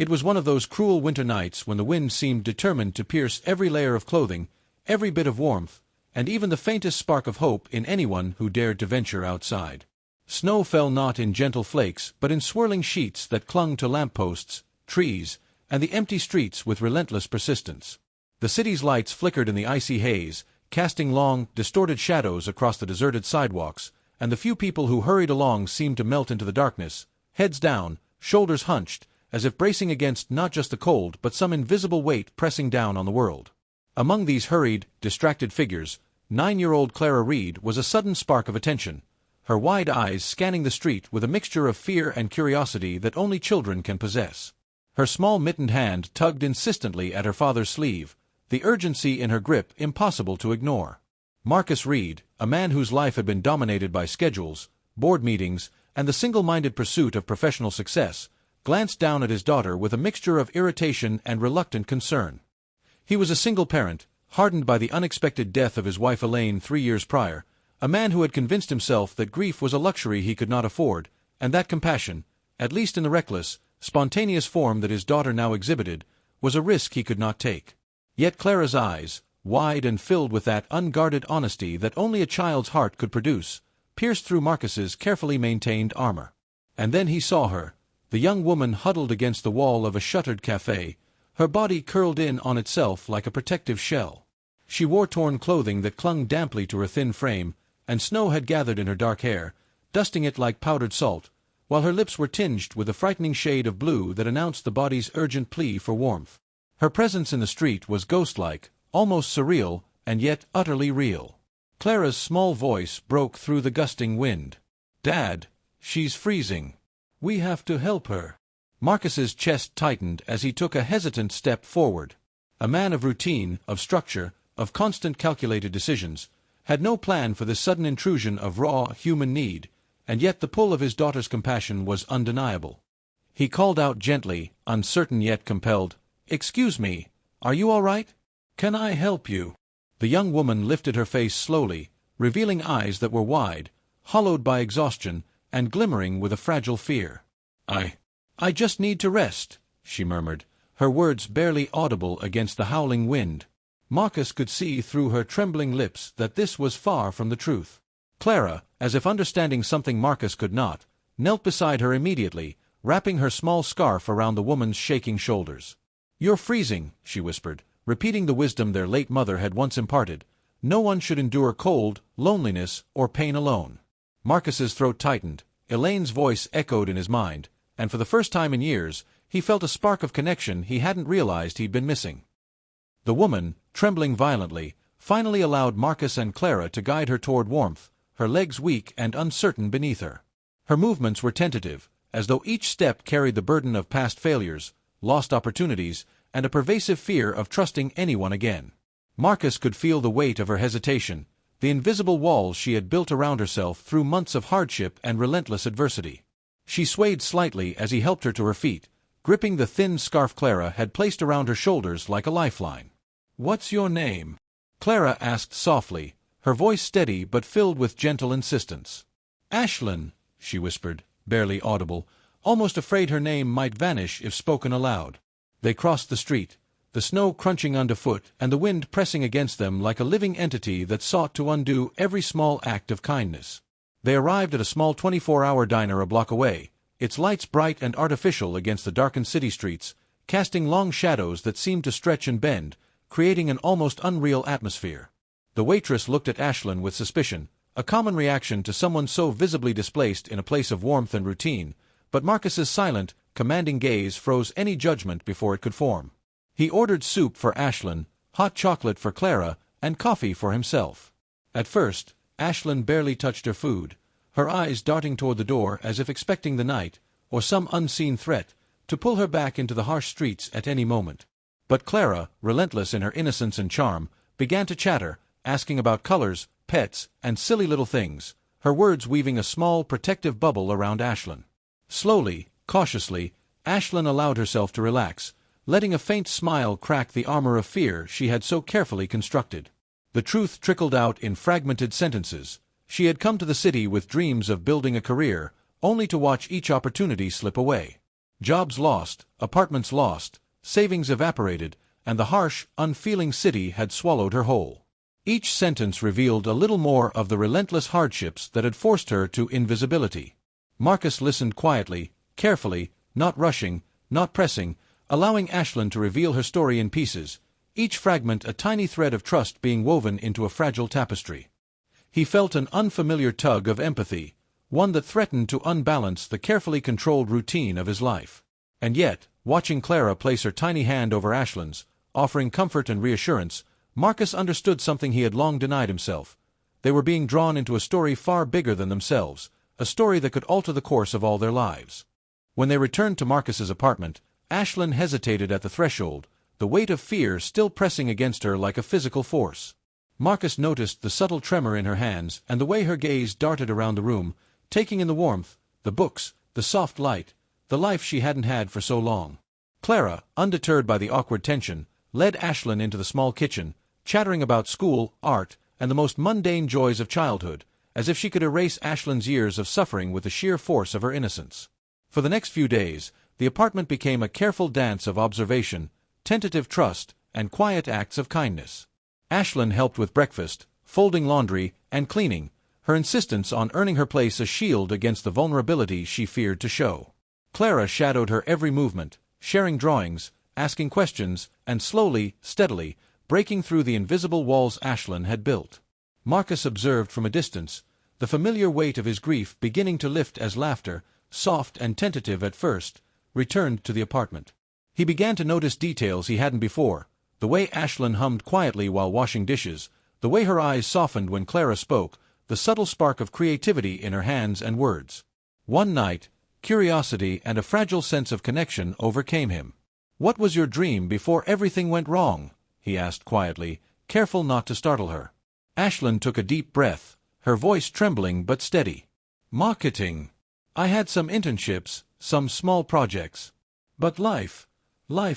It was one of those cruel winter nights when the wind seemed determined to pierce every layer of clothing, every bit of warmth, and even the faintest spark of hope in anyone who dared to venture outside. Snow fell not in gentle flakes but in swirling sheets that clung to lampposts, trees, and the empty streets with relentless persistence. The city's lights flickered in the icy haze, casting long, distorted shadows across the deserted sidewalks, and the few people who hurried along seemed to melt into the darkness, heads down, shoulders hunched, as if bracing against not just the cold but some invisible weight pressing down on the world. Among these hurried, distracted figures, 9-year-old Clara Reed was a sudden spark of attention, her wide eyes scanning the street with a mixture of fear and curiosity that only children can possess. Her small mittened hand tugged insistently at her father's sleeve, the urgency in her grip impossible to ignore. Marcus Reed, a man whose life had been dominated by schedules, board meetings, and the single-minded pursuit of professional success, glanced down at his daughter with a mixture of irritation and reluctant concern. He was a single parent, hardened by the unexpected death of his wife Elaine 3 years prior, a man who had convinced himself that grief was a luxury he could not afford, and that compassion, at least in the reckless, spontaneous form that his daughter now exhibited, was a risk he could not take. Yet Clara's eyes, wide and filled with that unguarded honesty that only a child's heart could produce, pierced through Marcus's carefully maintained armor. And then he saw her, the young woman huddled against the wall of a shuttered cafe, her body curled in on itself like a protective shell. She wore torn clothing that clung damply to her thin frame, and snow had gathered in her dark hair, dusting it like powdered salt, while her lips were tinged with a frightening shade of blue that announced the body's urgent plea for warmth. Her presence in the street was ghost-like, almost surreal, and yet utterly real. Clara's small voice broke through the gusting wind. "Dad, she's freezing. We have to help her." Marcus's chest tightened as he took a hesitant step forward. A man of routine, of structure, of constant calculated decisions, had no plan for this sudden intrusion of raw, human need, and yet the pull of his daughter's compassion was undeniable. He called out gently, uncertain yet compelled, "Excuse me, are you all right? Can I help you?" The young woman lifted her face slowly, revealing eyes that were wide, hollowed by exhaustion, and glimmering with a fragile fear. I just need to rest," she murmured, her words barely audible against the howling wind. Marcus could see through her trembling lips that this was far from the truth. Clara, as if understanding something Marcus could not, knelt beside her immediately, wrapping her small scarf around the woman's shaking shoulders. "You're freezing," she whispered, repeating the wisdom their late mother had once imparted. No one should endure cold, loneliness, or pain alone. Marcus's throat tightened, Elaine's voice echoed in his mind, and for the first time in years, he felt a spark of connection he hadn't realized he'd been missing. The woman, trembling violently, finally allowed Marcus and Clara to guide her toward warmth, her legs weak and uncertain beneath her. Her movements were tentative, as though each step carried the burden of past failures, lost opportunities, and a pervasive fear of trusting anyone again. Marcus could feel the weight of her hesitation, the invisible walls she had built around herself through months of hardship and relentless adversity. She swayed slightly as he helped her to her feet, gripping the thin scarf Clara had placed around her shoulders like a lifeline. "What's your name?" Clara asked softly, her voice steady but filled with gentle insistence. "Ashlyn," she whispered, barely audible, almost afraid her name might vanish if spoken aloud. They crossed the street, the snow crunching underfoot and the wind pressing against them like a living entity that sought to undo every small act of kindness. They arrived at a small 24-hour diner a block away, its lights bright and artificial against the darkened city streets, casting long shadows that seemed to stretch and bend, creating an almost unreal atmosphere. The waitress looked at Ashlyn with suspicion, a common reaction to someone so visibly displaced in a place of warmth and routine, but Marcus's silent, commanding gaze froze any judgment before it could form. He ordered soup for Ashlyn, hot chocolate for Clara, and coffee for himself. At first, Ashlyn barely touched her food, her eyes darting toward the door as if expecting the night, or some unseen threat, to pull her back into the harsh streets at any moment. But Clara, relentless in her innocence and charm, began to chatter, asking about colors, pets, and silly little things, her words weaving a small, protective bubble around Ashlyn. Slowly, cautiously, Ashlyn allowed herself to relax, letting a faint smile crack the armor of fear she had so carefully constructed. The truth trickled out in fragmented sentences. She had come to the city with dreams of building a career, only to watch each opportunity slip away. Jobs lost, apartments lost, savings evaporated, and the harsh, unfeeling city had swallowed her whole. Each sentence revealed a little more of the relentless hardships that had forced her to invisibility. Marcus listened quietly, carefully, not rushing, not pressing, allowing Ashlyn to reveal her story in pieces, each fragment a tiny thread of trust being woven into a fragile tapestry. He felt an unfamiliar tug of empathy, one that threatened to unbalance the carefully controlled routine of his life. And yet, watching Clara place her tiny hand over Ashlyn's, offering comfort and reassurance, Marcus understood something he had long denied himself. They were being drawn into a story far bigger than themselves, a story that could alter the course of all their lives. When they returned to Marcus's apartment, Ashlyn hesitated at the threshold, the weight of fear still pressing against her like a physical force. Marcus noticed the subtle tremor in her hands and the way her gaze darted around the room, taking in the warmth, the books, the soft light, the life she hadn't had for so long. Clara, undeterred by the awkward tension, led Ashlyn into the small kitchen, chattering about school, art, and the most mundane joys of childhood, as if she could erase Ashlyn's years of suffering with the sheer force of her innocence. For the next few days, the apartment became a careful dance of observation, tentative trust, and quiet acts of kindness. Ashlyn helped with breakfast, folding laundry, and cleaning, her insistence on earning her place a shield against the vulnerability she feared to show. Clara shadowed her every movement, sharing drawings, asking questions, and slowly, steadily, breaking through the invisible walls Ashlyn had built. Marcus observed from a distance, the familiar weight of his grief beginning to lift as laughter, soft and tentative at first, returned to the apartment. He began to notice details he hadn't before, the way Ashlyn hummed quietly while washing dishes, the way her eyes softened when Clara spoke, the subtle spark of creativity in her hands and words. One night, curiosity and a fragile sense of connection overcame him. "What was your dream before everything went wrong?" he asked quietly, careful not to startle her. Ashlyn took a deep breath, her voice trembling but steady. "Marketing. I had some internships, some small projects. But life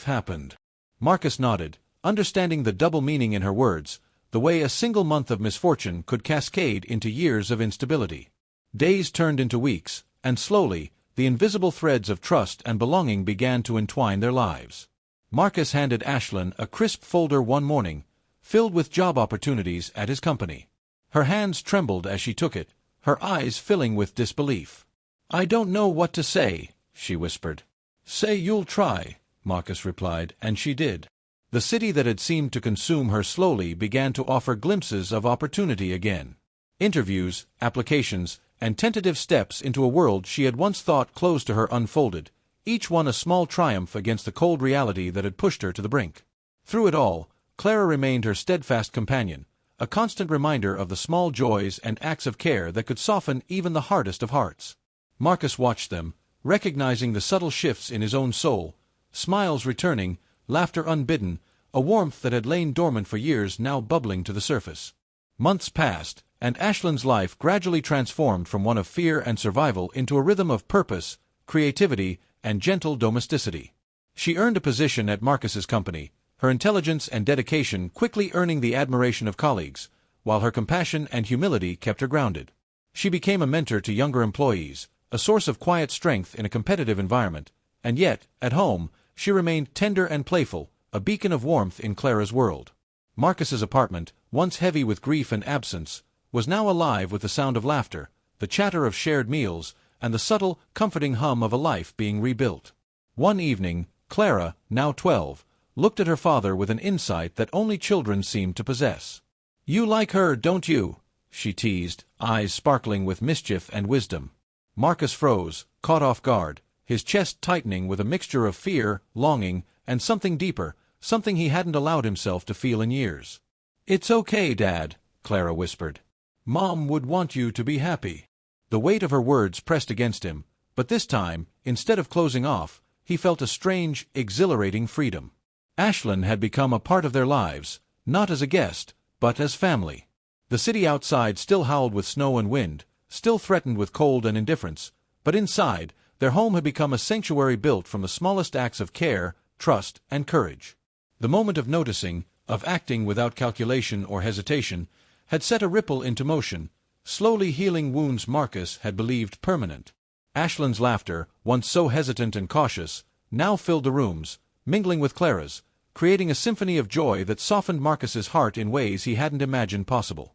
happened." Marcus nodded, understanding the double meaning in her words, the way a single month of misfortune could cascade into years of instability. Days turned into weeks, and slowly, the invisible threads of trust and belonging began to entwine their lives. Marcus handed Ashlyn a crisp folder one morning, filled with job opportunities at his company. Her hands trembled as she took it, her eyes filling with disbelief. "I don't know what to say," she whispered. "Say you'll try," Marcus replied, and she did. The city that had seemed to consume her slowly began to offer glimpses of opportunity again. Interviews, applications, and tentative steps into a world she had once thought closed to her unfolded, each one a small triumph against the cold reality that had pushed her to the brink. Through it all, Clara remained her steadfast companion, a constant reminder of the small joys and acts of care that could soften even the hardest of hearts. Marcus watched them, recognizing the subtle shifts in his own soul, smiles returning, laughter unbidden, a warmth that had lain dormant for years now bubbling to the surface. Months passed, and Ashlyn's life gradually transformed from one of fear and survival into a rhythm of purpose, creativity, and gentle domesticity. She earned a position at Marcus's company, her intelligence and dedication quickly earning the admiration of colleagues, while her compassion and humility kept her grounded. She became a mentor to younger employees, a source of quiet strength in a competitive environment, and yet, at home, she remained tender and playful, a beacon of warmth in Clara's world. Marcus's apartment, once heavy with grief and absence, was now alive with the sound of laughter, the chatter of shared meals, and the subtle, comforting hum of a life being rebuilt. One evening, Clara, now 12, looked at her father with an insight that only children seemed to possess. "You like her, don't you?" she teased, eyes sparkling with mischief and wisdom. Marcus froze, caught off guard, his chest tightening with a mixture of fear, longing, and something deeper, something he hadn't allowed himself to feel in years. "It's okay, Dad," Clara whispered. "Mom would want you to be happy." The weight of her words pressed against him, but this time, instead of closing off, he felt a strange, exhilarating freedom. Ashlyn had become a part of their lives, not as a guest, but as family. The city outside still howled with snow and wind, still threatened with cold and indifference, but inside, their home had become a sanctuary built from the smallest acts of care, trust, and courage. The moment of noticing, of acting without calculation or hesitation, had set a ripple into motion, slowly healing wounds Marcus had believed permanent. Ashlyn's laughter, once so hesitant and cautious, now filled the rooms, mingling with Clara's, creating a symphony of joy that softened Marcus's heart in ways he hadn't imagined possible.